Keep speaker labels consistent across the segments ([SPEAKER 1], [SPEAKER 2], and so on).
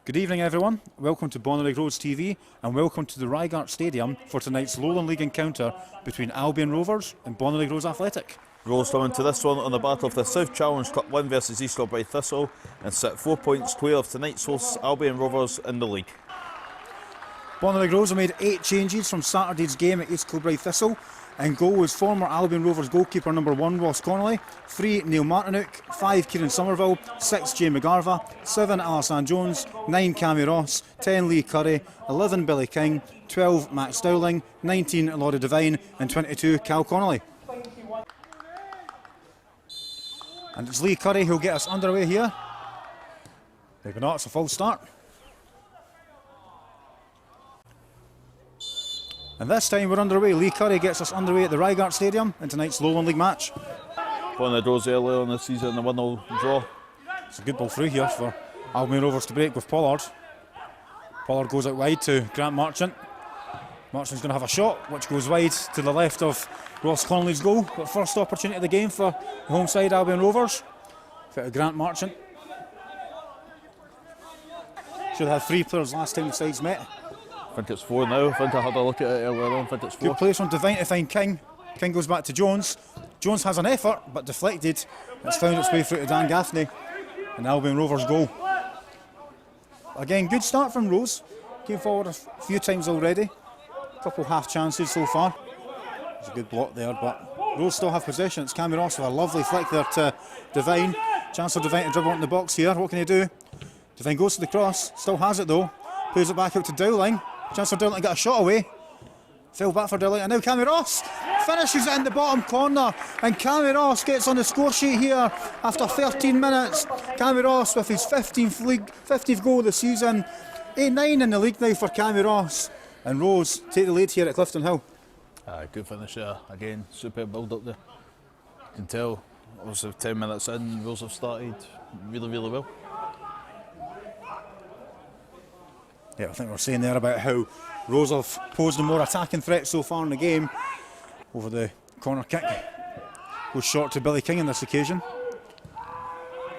[SPEAKER 1] Good evening everyone, welcome to Bonnyrigg Roads TV and welcome to the Reigart Stadium for tonight's Lowland League encounter between Albion Rovers and Bonnyrigg Roads Athletic.
[SPEAKER 2] Rose come into this one on the battle of the South Challenge Cup 1 versus East Kilbride Thistle and sit 4 points clear of tonight's hosts Albion Rovers in the league.
[SPEAKER 1] Bonnyrigg Roads have made 8 changes from Saturday's game at East Kilbride Thistle. And goal was former Albion Rovers goalkeeper number 1 Ross Connolly, 3 Neil Martinook, 5 Kieran Somerville, 6 Jay McGarva, 7 Alassane Jones, 9 Cammy Ross, 10 Lee Curry, 11 Billy King, 12 Max Dowling, 19 Laurie Devine and 22 Cal Connolly. And it's Lee Curry who'll get us underway here. Maybe not, it's a false start. And this time we're underway. Lee Curry gets us underway at the Reigart Stadium in tonight's Lowland League match.
[SPEAKER 2] Bonnyrigg Roads earlier in the season, the 1-0 draw.
[SPEAKER 1] It's a good ball through here for Albion Rovers to break with Pollard. Pollard goes out wide to Grant Marchant. Marchant's going to have a shot which goes wide to the left of Ross Connolly's goal. But first opportunity of the game for the home side Albion Rovers. Fit to Grant Marchant. Should have had 3 players last time the sides met.
[SPEAKER 2] I think it's 4 now. I think I had a look at it earlier on. I think it's 4.
[SPEAKER 1] Good place from Devine to find King. King goes back to Jones. Jones has an effort but deflected. It's found its way through to Dan Gaffney. And Albion Rovers goal. Again, good start from Rose. Came forward a few times already. A couple half chances so far. There's a good block there, but Rose still have possession. It's Cammy Ross with a lovely flick there to Devine. Chance for Devine to dribble into the box here. What can he do? Devine goes to the cross. Still has it though. Plays it back out to Dowling. Chance for Dowling to get a shot away. Fell back for Dowling and now Cammy Ross finishes it in the bottom corner and Cammy Ross gets on the score sheet here after 13 minutes. Cammy Ross with his 15th goal of the season. 8-9 in the league now for Cammy Ross. And Rose take the lead here at Clifton Hill.
[SPEAKER 2] Good finish there. Again, superb build up there. You can tell, obviously 10 minutes in, Rose have started really well.
[SPEAKER 1] Yeah, I think we're saying there about how Rose have posed a more attacking threat so far in the game. Over the corner kick. Goes short to Billy King on this occasion.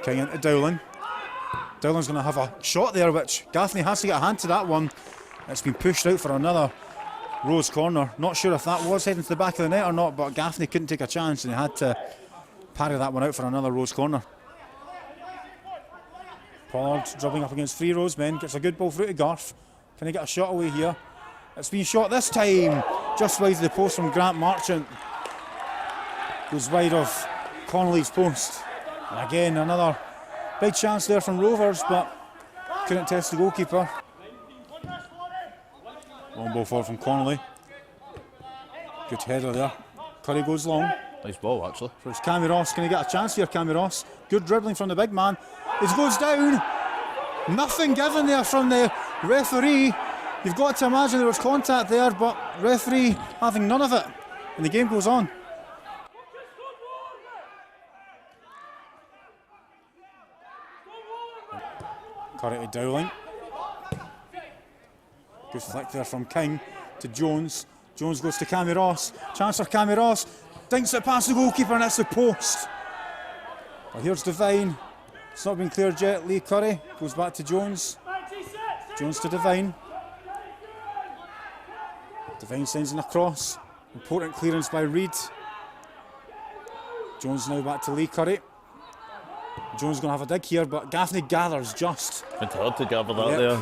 [SPEAKER 1] King into Dowling. Dowling's going to have a shot there, which Gaffney has to get a hand to that one. It's been pushed out for another Rose corner. Not sure if that was heading to the back of the net or not, but Gaffney couldn't take a chance and he had to parry that one out for another Rose corner. Pollard dribbling up against 3 Rose men, gets a good ball through to Garth. Can he get a shot away here? It's been shot this time, just wide of the post from Grant Marchant. Goes wide of Connolly's post. And again, another big chance there from Rovers, but couldn't test the goalkeeper. Long ball forward from Connolly. Good header there. Curry goes long.
[SPEAKER 2] Nice ball actually.
[SPEAKER 1] So it's Cammy Ross. Can he get a chance here, Cammy Ross? Good dribbling from the big man. It goes down. Nothing given there from the referee. You've got to imagine there was contact there, but referee having none of it. And the game goes on. Curry to Dowling. Good flick there from King to Jones. Jones goes to Cammy Ross. Chance for Cammy Ross. Dinks it past the goalkeeper and it's the post. But here's Devine. It's not been cleared yet. Lee Curry goes back to Jones. Jones to Devine. Devine sends in a cross. Important clearance by Reid. Jones now back to Lee Curry. Jones going to have a dig here, but Gaffney gathers just.
[SPEAKER 2] It's hard to gather that there.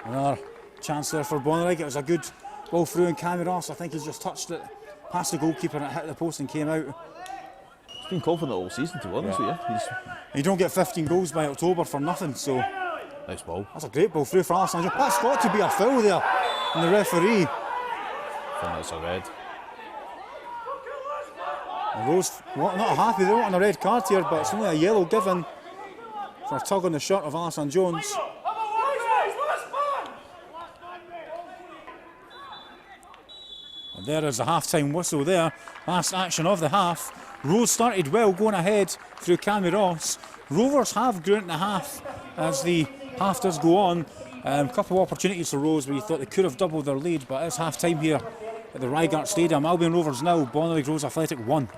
[SPEAKER 1] Another chance there for Bonnyrigg. It was a good ball through and Cammy Ross. I think he's just touched it past the goalkeeper and it hit the post and came out.
[SPEAKER 2] He's been confident all season, to be honest with you.
[SPEAKER 1] You don't get 15 goals by October for nothing, so.
[SPEAKER 2] Nice ball.
[SPEAKER 1] That's a great ball through for Alassane Jones. That's got to be a foul there. And the referee.
[SPEAKER 2] I think that's a red.
[SPEAKER 1] And Rose not happy, they want a red card here, but it's only a yellow given for a tug on the shirt of Alassane Jones. And there is a half-time whistle there. Last action of the half. Rose started well, going ahead through Cammy Ross. Rovers have grown into half as the half does go on. A couple of opportunities for Rose where you thought they could have doubled their lead, but it's half-time here at the Reigart Stadium. Albion Rovers 0, Bonnyrigg Roads Athletic 1.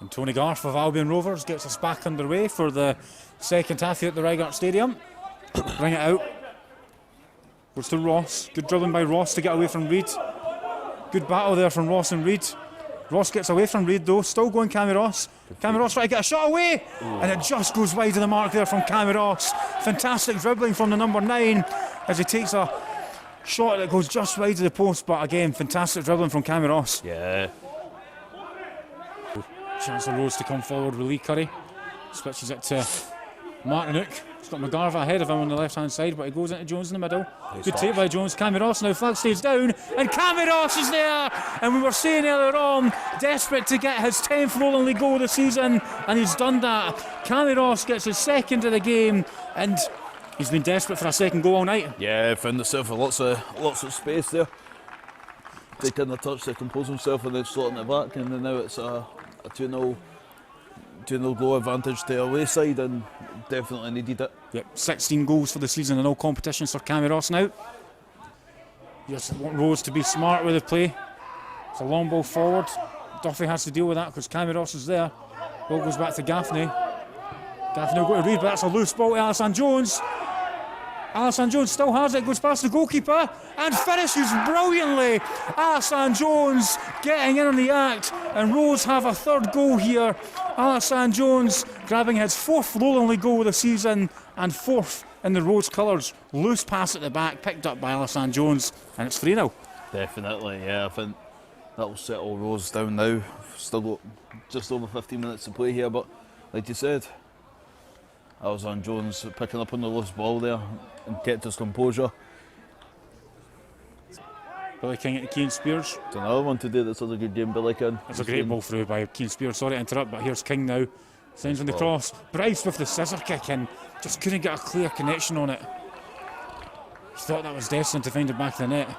[SPEAKER 1] And Tony Garth of Albion Rovers gets us back underway for the second half here at the Reigart Stadium. Bring it out. Goes to Ross. Good dribbling by Ross to get away from Reid. Good battle there from Ross and Reid. Ross gets away from Reid though. Still going Cammy Ross. Cammy Ross trying to get a shot away. And it just goes wide of the mark there from Cammy Ross. Fantastic dribbling from the number 9 as he takes a shot that goes just wide of the post. But again, fantastic dribbling from Cammy Ross.
[SPEAKER 2] Yeah.
[SPEAKER 1] Chance of Rose to come forward with Lee Curry. Switches it to Martinook. He's got McGarva ahead of him on the left hand side, but he goes into Jones in the middle. Good take by Jones. Cammy Ross now flag stays down, and Cammy Ross is there. And we were saying earlier on, desperate to get his 10th Lowland League goal of the season, and he's done that. Cammy Ross gets his second of the game, and he's been desperate for a second goal all night.
[SPEAKER 2] Yeah, found himself with lots of space there. Taking the touch to compose himself and then slotting it back, and then now it's a 2-0 goal advantage to away side, and definitely needed it.
[SPEAKER 1] Yep, 16 goals for the season in all competitions for Cammy Ross now. Just want Rose to be smart with the play. It's a long ball forward. Duffy has to deal with that because Cammy Ross is there. Ball goes back to Gaffney. Gaffney will go to Reid, but that's a loose ball to Alison Jones. Alison Jones still has it, goes past the goalkeeper and finishes brilliantly. Alison Jones getting in on the act, and Rose have a third goal here. Alison Jones grabbing his 4th Lowland League goal of the season and 4th in the Rose colours. Loose pass at the back, picked up by Alison Jones, and it's 3-0.
[SPEAKER 2] Definitely, yeah. I think that will settle Rose down now. Still got just over 15 minutes to play here, but like you said, Alison Jones picking up on the loose ball there and kept his composure.
[SPEAKER 1] Billy King into Keane Spears.
[SPEAKER 2] It's another one today that's had a good game, Billy King.
[SPEAKER 1] It's a great ball through by Keane Spears. Sorry to interrupt, but here's King now. Sends on the cross. Bryce with the scissor kick and just couldn't get a clear connection on it. He thought that was destined to find it back of the net.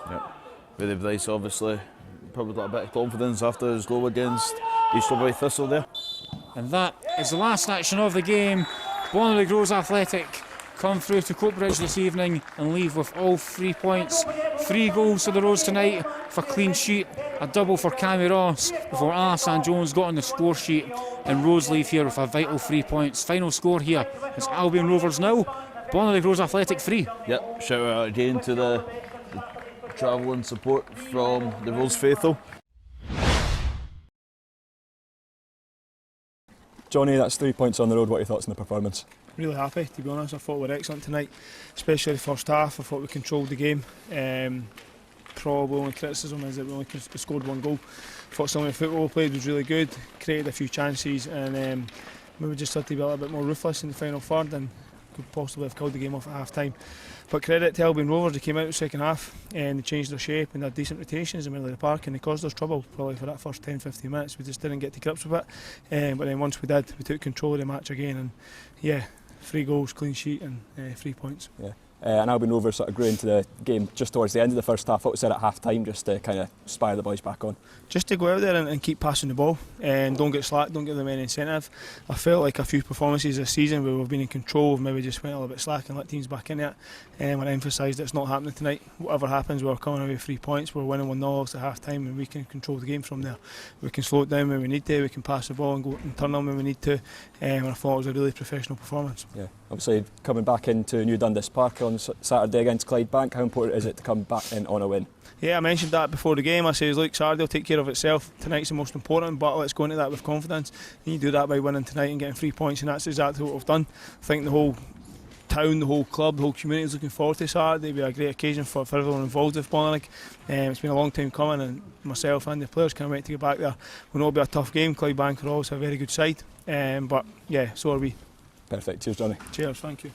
[SPEAKER 2] Yep. Really Bryce obviously probably got a bit of confidence after his goal against Easterbury Thistle there.
[SPEAKER 1] And that is the last action of the game. Bonnyrigg Rose Athletic come through to Coatbridge this evening and leave with all 3 points. 3 goals for the Rose tonight for clean sheet, a double for Cammy Ross before Alison Jones got on the score sheet, and Rose leave here with a vital 3 points. Final score here is Albion Rovers 0, Bonnyrigg Rose Athletic 3.
[SPEAKER 2] Yep, shout out again to the travel and support from the Rose faithful.
[SPEAKER 3] Jonny, that's 3 points on the road. What are your thoughts on the performance?
[SPEAKER 4] Really happy, to be honest. I thought we were excellent tonight, especially the first half. I thought we controlled the game. Probably only criticism is that we only scored 1 goal. I thought some of the football we played was really good, created a few chances, and maybe just had to be a little bit more ruthless in the final third and could possibly have killed the game off at half time. But credit to Albion Rovers, they came out in the second half and they changed their shape and they had decent rotations in the middle of the park, and they caused us trouble probably for that first 10-15 minutes. We just didn't get to grips with it, but then once we did, we took control of the match again, and yeah, 3 goals, clean sheet, and 3 points.
[SPEAKER 3] Yeah. And Albion Rovers sort of grew into the game just towards the end of the first half. What was said at half time just to kind of inspire the boys back on? Just
[SPEAKER 4] to go out there and keep passing the ball and don't get slack, don't give them any incentive. I felt like a few performances this season where we've been in control, we've maybe just went a little bit slack and let teams back in it. And I emphasised it's not happening tonight. Whatever happens, we're coming away with 3 points, we're winning 1-0 at half time, and we can control the game from there. We can slow it down when we need to, we can pass the ball and go and turn on when we need to. And I thought it was a really professional performance.
[SPEAKER 3] Yeah. Obviously, coming back into New Dundas Park on Saturday against Clydebank, how important is it to come back in on a win?
[SPEAKER 4] Yeah, I mentioned that before the game. I said, look, Saturday will take care of itself. Tonight's the most important, but let's go into that with confidence. And you do that by winning tonight and getting 3 points, and that's exactly what we've done. I think the whole town, the whole club, the whole community is looking forward to Saturday. It'll be a great occasion for everyone involved with Bonnyrigg. It's been a long time coming, and myself and the players can't wait to get back there. We know it'll be a tough game. Clydebank are always a very good side, but yeah, so are we.
[SPEAKER 3] Perfect. Cheers, Jonny.
[SPEAKER 4] Cheers, thank you.